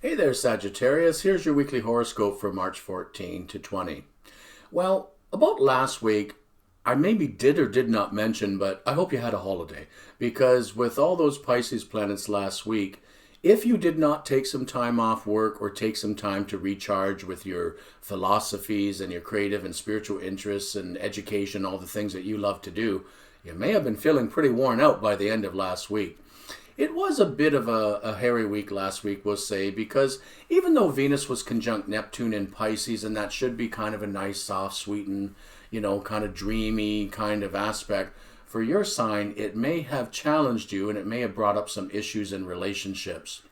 Hey there, Sagittarius. Here's your weekly horoscope for March 14 to 20. Well, about last week, I maybe did or did not mention, but I hope you had a holiday. Because with all those Pisces planets last week, if you did not take some time off work or take some time to recharge with your philosophies and your creative and spiritual interests and education, all the things that you love to do, you may have been feeling pretty worn out by the end of last week. It was a bit of a hairy week last week, we'll say, because even though Venus was conjunct Neptune in Pisces, and that should be kind of a nice, soft, sweetened, kind of dreamy kind of aspect, for your sign, it may have challenged you and it may have brought up some issues in relationships.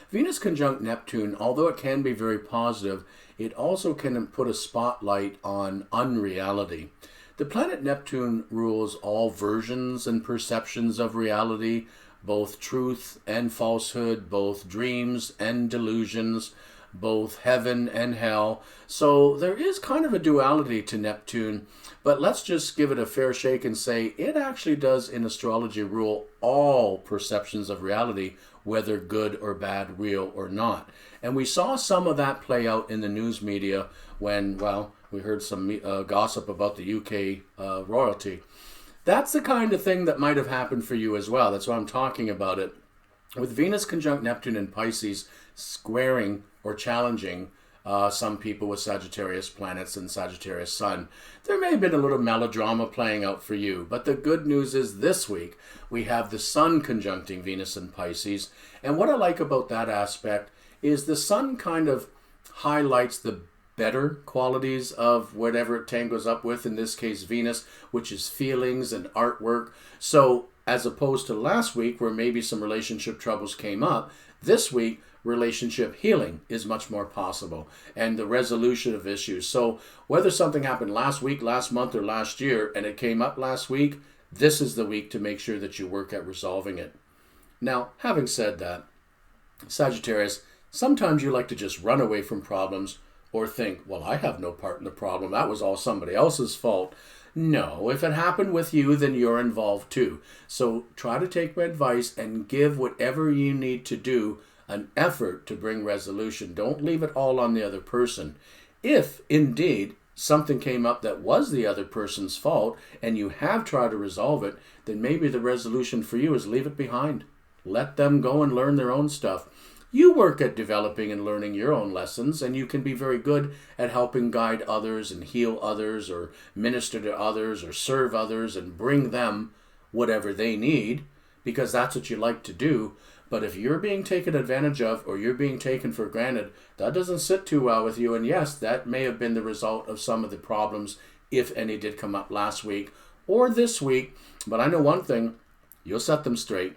Venus conjunct Neptune, although it can be very positive, it also can put a spotlight on unreality. The planet Neptune rules all versions and perceptions of reality, both truth and falsehood, both dreams and delusions, both heaven and hell. So there is kind of a duality to Neptune, but let's just give it a fair shake and say it actually does in astrology rule all perceptions of reality, whether good or bad, real or not. And we saw some of that play out in the news media when, we heard some gossip about the UK royalty. That's the kind of thing that might have happened for you as well. That's why I'm talking about it. With Venus conjunct Neptune in Pisces squaring or challenging some people with Sagittarius planets and Sagittarius Sun, there may have been a little melodrama playing out for you. But the good news is this week we have the Sun conjuncting Venus in Pisces. And what I like about that aspect is the Sun kind of highlights the better qualities of whatever it tangles up with, in this case Venus, which is feelings and artwork. So as opposed to last week where maybe some relationship troubles came up, this week relationship healing is much more possible and the resolution of issues. So whether something happened last week, last month, or last year and it came up last week, this is the week to make sure that you work at resolving it. Now, having said that, Sagittarius, sometimes you like to just run away from problems or think, well, I have no part in the problem. That was all somebody else's fault. No, if it happened with you, then you're involved too. So try to take my advice and give whatever you need to do an effort to bring resolution. Don't leave it all on the other person. If indeed something came up that was the other person's fault and you have tried to resolve it, then maybe the resolution for you is leave it behind. Let them go and learn their own stuff. You work at developing and learning your own lessons, and you can be very good at helping guide others and heal others or minister to others or serve others and bring them whatever they need, because that's what you like to do. But if you're being taken advantage of or you're being taken for granted, that doesn't sit too well with you. And yes, that may have been the result of some of the problems, if any did come up last week or this week. But I know one thing, you'll set them straight.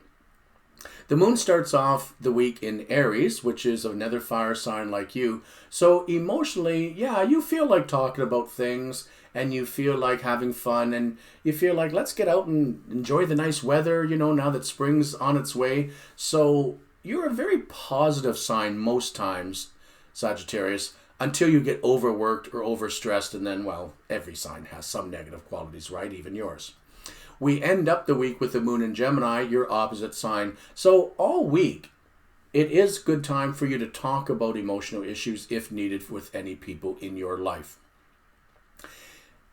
The moon starts off the week in Aries, which is another fire sign like you. So emotionally, yeah, you feel like talking about things and you feel like having fun and you feel like let's get out and enjoy the nice weather, now that spring's on its way. So you're a very positive sign most times, Sagittarius, until you get overworked or overstressed. And then, every sign has some negative qualities, right? Even yours. We end up the week with the moon in Gemini, your opposite sign. So all week, it is good time for you to talk about emotional issues if needed with any people in your life.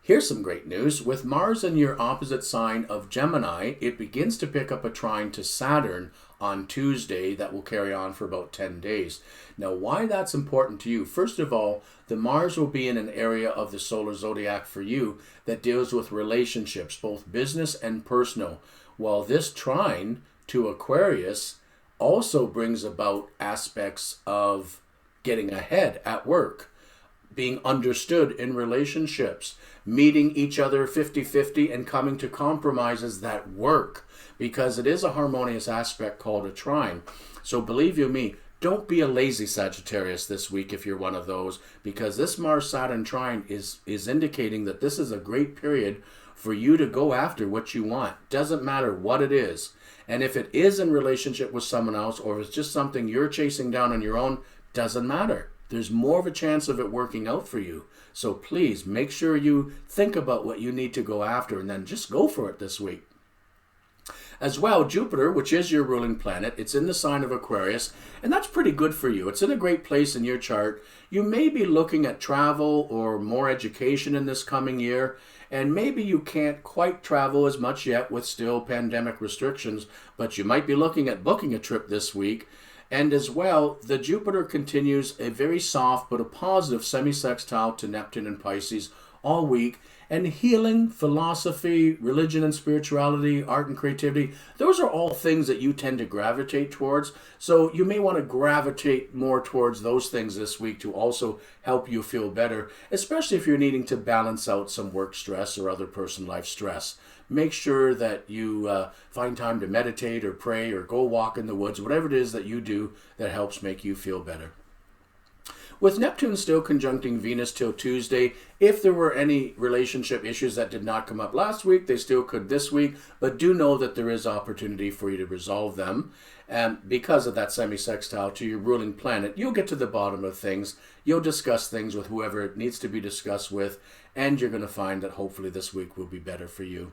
Here's some great news. With Mars in your opposite sign of Gemini, it begins to pick up a trine to Saturn on Tuesday that will carry on for about 10 days. Now, why that's important to you? First of all, the Mars will be in an area of the solar zodiac for you that deals with relationships, both business and personal, while this trine to Aquarius also brings about aspects of getting ahead at work, being understood in relationships, meeting each other 50-50 and coming to compromises that work, because it is a harmonious aspect called a trine. So believe you me, don't be a lazy Sagittarius this week if you're one of those, because this Mars-Saturn trine is indicating that this is a great period for you to go after what you want. Doesn't matter what it is. And if it is in relationship with someone else or if it's just something you're chasing down on your own, doesn't matter. There's more of a chance of it working out for you. So please make sure you think about what you need to go after and then just go for it this week. As well, Jupiter, which is your ruling planet, it's in the sign of Aquarius, and that's pretty good for you. It's in a great place in your chart. You may be looking at travel or more education in this coming year, and maybe you can't quite travel as much yet with still pandemic restrictions, but you might be looking at booking a trip this week. And as well, the Jupiter continues a very soft but a positive semi-sextile to Neptune and Pisces all week. And healing, philosophy, religion and spirituality, art and creativity, those are all things that you tend to gravitate towards. So you may want to gravitate more towards those things this week to also help you feel better, especially if you're needing to balance out some work stress or other personal life stress. Make sure that you find time to meditate or pray or go walk in the woods, whatever it is that you do that helps make you feel better. With Neptune still conjuncting Venus till Tuesday, if there were any relationship issues that did not come up last week, they still could this week, but do know that there is opportunity for you to resolve them. And because of that semi-sextile to your ruling planet, you'll get to the bottom of things. You'll discuss things with whoever it needs to be discussed with, and you're going to find that hopefully this week will be better for you.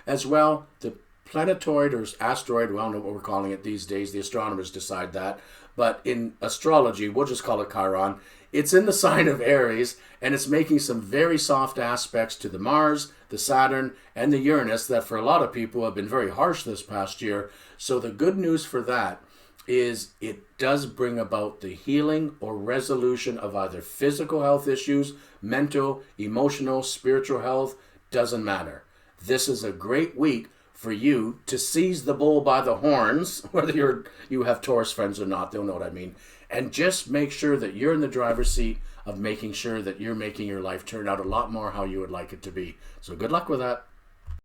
As well, the planetoid or asteroid, well, I don't know what we're calling it these days, the astronomers decide that, but in astrology, we'll just call it Chiron. It's in the sign of Aries, and it's making some very soft aspects to the Mars, the Saturn, and the Uranus that for a lot of people have been very harsh this past year. So the good news for that is it does bring about the healing or resolution of either physical health issues, mental, emotional, spiritual health, doesn't matter. This is a great week for you to seize the bull by the horns, whether you have Taurus friends or not, they'll know what I mean, and just make sure that you're in the driver's seat of making sure that you're making your life turn out a lot more how you would like it to be. So good luck with that.